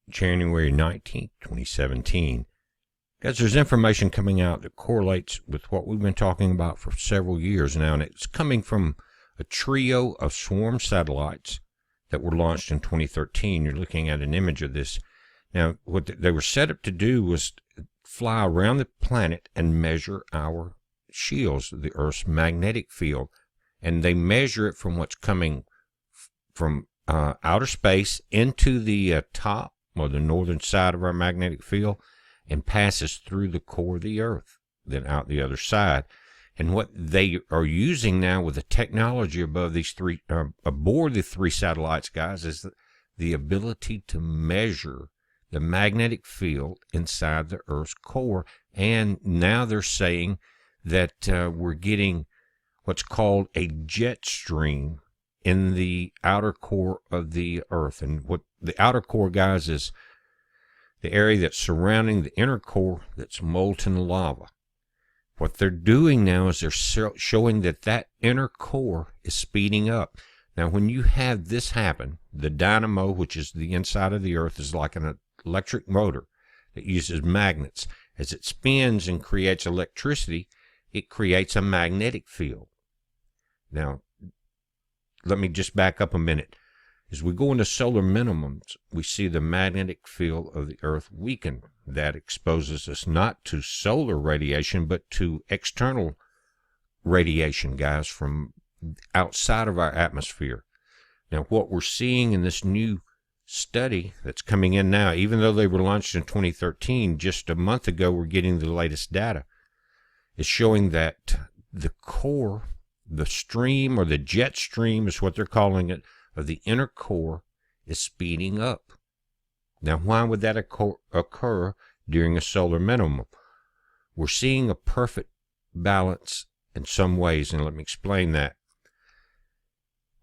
January 19th, 2017. Guys, there's information coming out that correlates with what we've been talking about for several years now, and it's coming from a trio of swarm satellites that were launched in 2013. You're looking at an image of this. Now, what they were set up to do was fly around the planet and measure our shields, the Earth's magnetic field, and they measure it from what's coming from outer space into the top or the northern side of our magnetic field and passes through the core of the Earth, then out the other side. And what they are using now with the technology above these aboard the three satellites, guys, is the ability to measure the magnetic field inside the Earth's core. And now they're saying that we're getting what's called a jet stream in the outer core of the Earth. And what the outer core, guys, is the area that's surrounding the inner core that's molten lava. What they're doing now is they're showing that that inner core is speeding up. Now, when you have this happen, the dynamo, which is the inside of the Earth, is like an electric motor that uses magnets. As it spins and creates electricity, it creates a magnetic field. Now, let me just back up a minute. As we go into solar minimums, we see the magnetic field of the Earth weaken. That exposes us not to solar radiation, but to external radiation, guys, from outside of our atmosphere. Now, what we're seeing in this new study that's coming in now, even though they were launched in 2013, just a month ago, we're getting the latest data, is showing that the core, the stream, or the jet stream is what they're calling it, of the inner core is speeding up. Now, why would that occur during a solar minimum? We're seeing a perfect balance in some ways, and let me explain that.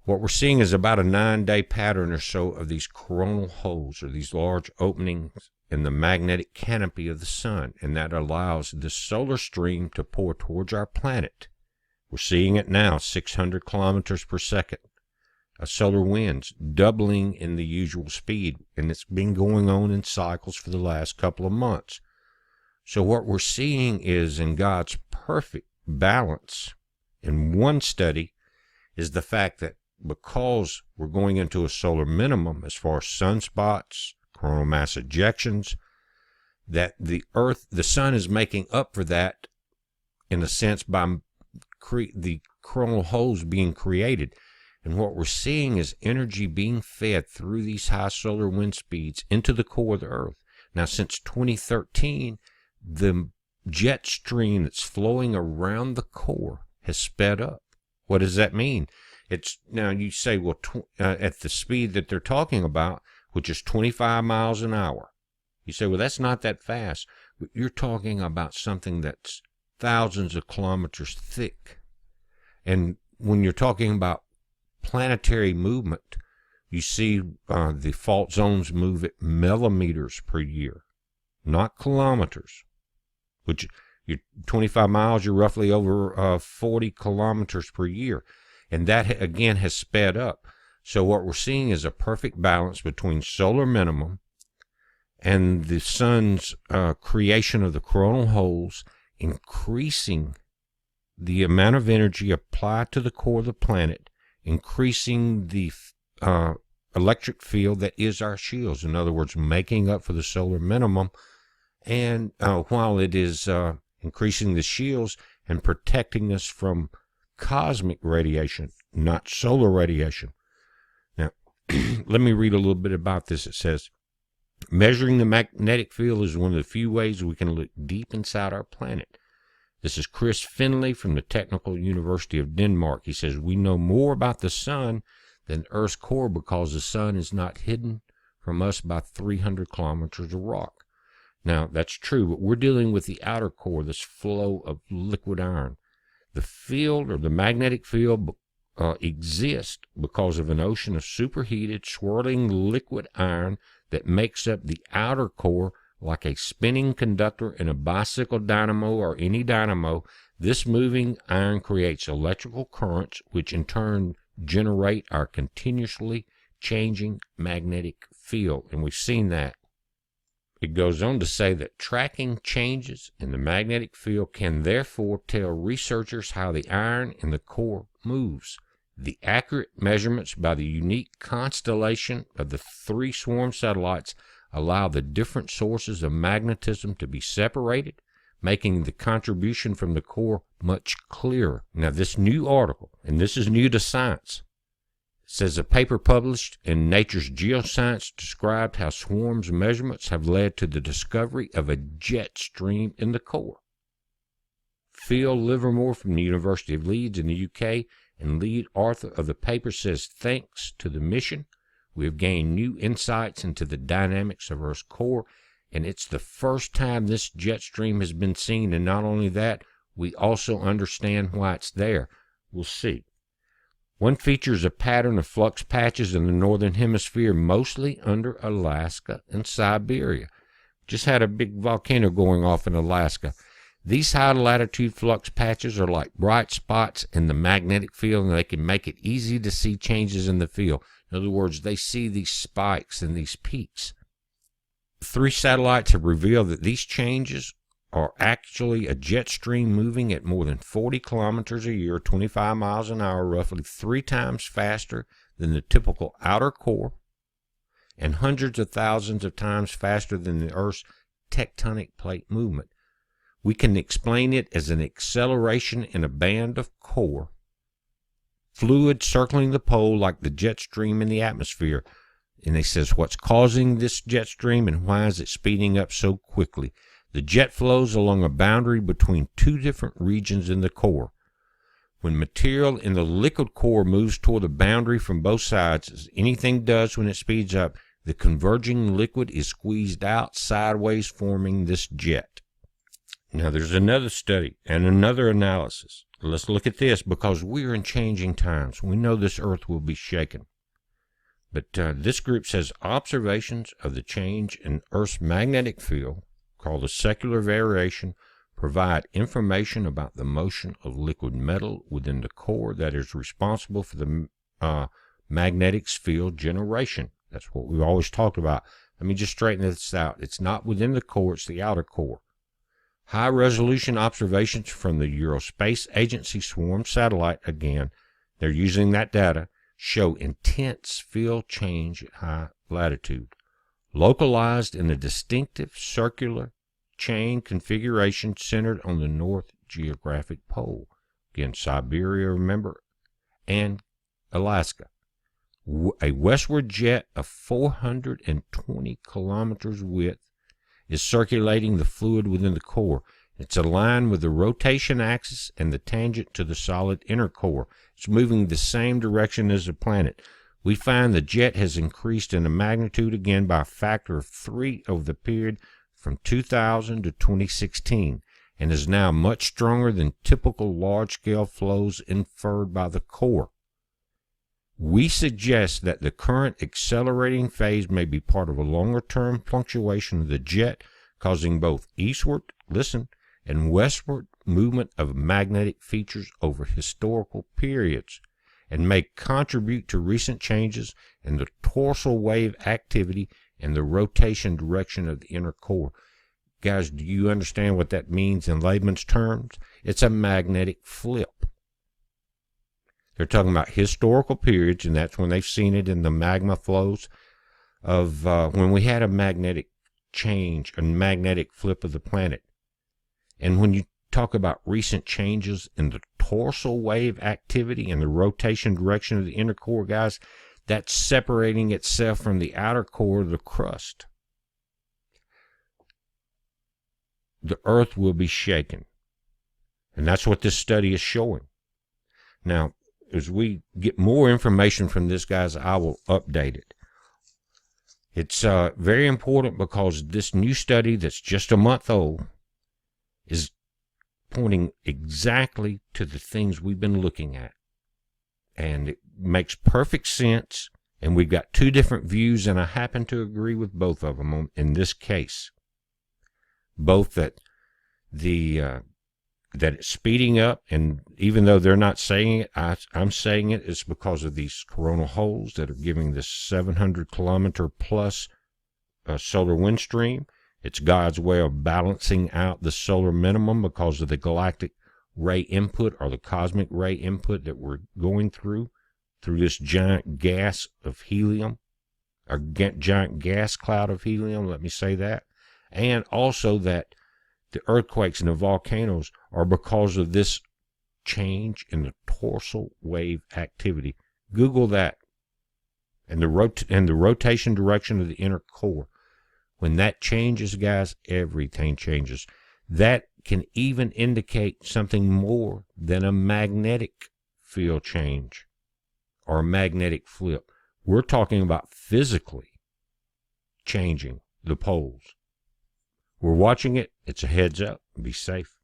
What we're seeing is about a 9-day pattern or so of these coronal holes, or these large openings in the magnetic canopy of the sun, and that allows the solar stream to pour towards our planet. We're seeing it now, 600 kilometers per second. Solar winds doubling in the usual speed, and it's been going on in cycles for the last couple of months. So what we're seeing is, in God's perfect balance in one study, is the fact that because we're going into a solar minimum as far as sunspots, coronal mass ejections, that the sun is making up for that in a sense by the coronal holes being created. And what we're seeing is energy being fed through these high solar wind speeds into the core of the Earth. Now, since 2013, the jet stream that's flowing around the core has sped up. What does that mean? It's now you say, well, at the speed that they're talking about, which is 25 miles an hour. You say, well, that's not that fast. But you're talking about something that's thousands of kilometers thick. And when you're talking about planetary movement, you see the fault zones move at millimeters per year, not kilometers, which you're 25 miles, you're roughly over 40 kilometers per year. And that, again, has sped up. So what we're seeing is a perfect balance between solar minimum and the sun's creation of the coronal holes, increasing the amount of energy applied to the core of the planet, increasing the electric field that is our shields. In other words, making up for the solar minimum. And while it is increasing the shields and protecting us from cosmic radiation, not solar radiation. Now, let me read a little bit about this. It says, measuring the magnetic field is one of the few ways we can look deep inside our planet. This is Chris Finley from the Technical University of Denmark. He says, we know more about the sun than Earth's core because the sun is not hidden from us by 300 kilometers of rock. Now, that's true, but we're dealing with the outer core, this flow of liquid iron. The field, or the magnetic field, exists because of an ocean of superheated, swirling liquid iron that makes up the outer core like a spinning conductor in a bicycle dynamo or any dynamo. This moving iron creates electrical currents, which in turn generate our continuously changing magnetic field. And we've seen that It goes on to say that tracking changes in the magnetic field can therefore tell researchers how the iron in the core moves. The accurate measurements by the unique constellation of the 3 swarm satellites allow the different sources of magnetism to be separated, making the contribution from the core much clearer. Now, this new article, and this is new to science, says a paper published in Nature's Geoscience described how swarms measurements have led to the discovery of a jet stream in the core. Phil Livermore from the University of Leeds in the UK and lead author of the paper says, thanks to the mission, we have gained new insights into the dynamics of Earth's core, and it's the first time this jet stream has been seen, and not only that, we also understand why it's there. We'll see. One features a pattern of flux patches in the northern hemisphere, mostly under Alaska and Siberia. Just had a big volcano going off in Alaska. These high-latitude flux patches are like bright spots in the magnetic field, and they can make it easy to see changes in the field. In other words, they see these spikes and these peaks. 3 satellites have revealed that these changes are actually a jet stream moving at more than 40 kilometers a year, 25 miles an hour, roughly 3 times faster than the typical outer core, and hundreds of thousands of times faster than the Earth's tectonic plate movement. We can explain it as an acceleration in a band of core fluid circling the pole like the jet stream in the atmosphere. And he says, what's causing this jet stream and why is it speeding up so quickly? The jet flows along a boundary between 2 different regions in the core. When material in the liquid core moves toward the boundary from both sides, as anything does when it speeds up, the converging liquid is squeezed out sideways, forming this jet. Now, there's another study and another analysis. Let's look at this because we are in changing times. We know this Earth will be shaken. But this group says observations of the change in Earth's magnetic field, called the secular variation, provide information about the motion of liquid metal within the core that is responsible for the magnetic field generation. That's what we've always talked about. Let me just straighten this out. It's not within the core, it's the outer core. High-resolution observations from the Eurospace Agency swarm satellite, again, they're using that data, show intense field change at high latitude, localized in a distinctive circular chain configuration centered on the north geographic pole. Again, Siberia, remember, and Alaska. A westward jet of 420 kilometers width is circulating the fluid within the core. It's aligned with the rotation axis and the tangent to the solid inner core. It's moving the same direction as the planet. We find the jet has increased in the magnitude again by a factor of 3 over the period from 2000 to 2016 and is now much stronger than typical large-scale flows inferred by the core. We suggest that the current accelerating phase may be part of a longer-term fluctuation of the jet, causing both eastward, listen, and westward movement of magnetic features over historical periods, and may contribute to recent changes in the torsal wave activity and the rotation direction of the inner core. Guys, do you understand what that means in layman's terms? It's a magnetic flip. They're talking about historical periods, and that's when they've seen it in the magma flows of when we had a magnetic change, a magnetic flip of the planet. And when you talk about recent changes in the torsal wave activity and the rotation direction of the inner core, guys, that's separating itself from the outer core of the crust. The Earth will be shaken. And that's what this study is showing. Now, as we get more information from this, guys, I will update it. It's very important because this new study that's just a month old is pointing exactly to the things we've been looking at. And it makes perfect sense, and we've got 2 different views, and I happen to agree with both of them in this case. Both that that it's speeding up, and even though they're not saying it, I'm saying it, it's because of these coronal holes that are giving this 700 kilometer plus solar wind stream. It's God's way of balancing out the solar minimum because of the galactic ray input or the cosmic ray input that we're going through this giant gas of helium, or giant gas cloud of helium, let me say that. And also that the earthquakes and the volcanoes are because of this change in the torsal wave activity. Google that. And the rotation direction of the inner core. When that changes, guys, everything changes. That can even indicate something more than a magnetic field change or a magnetic flip. We're talking about physically changing the poles. We're watching it. It's a heads up. Be safe.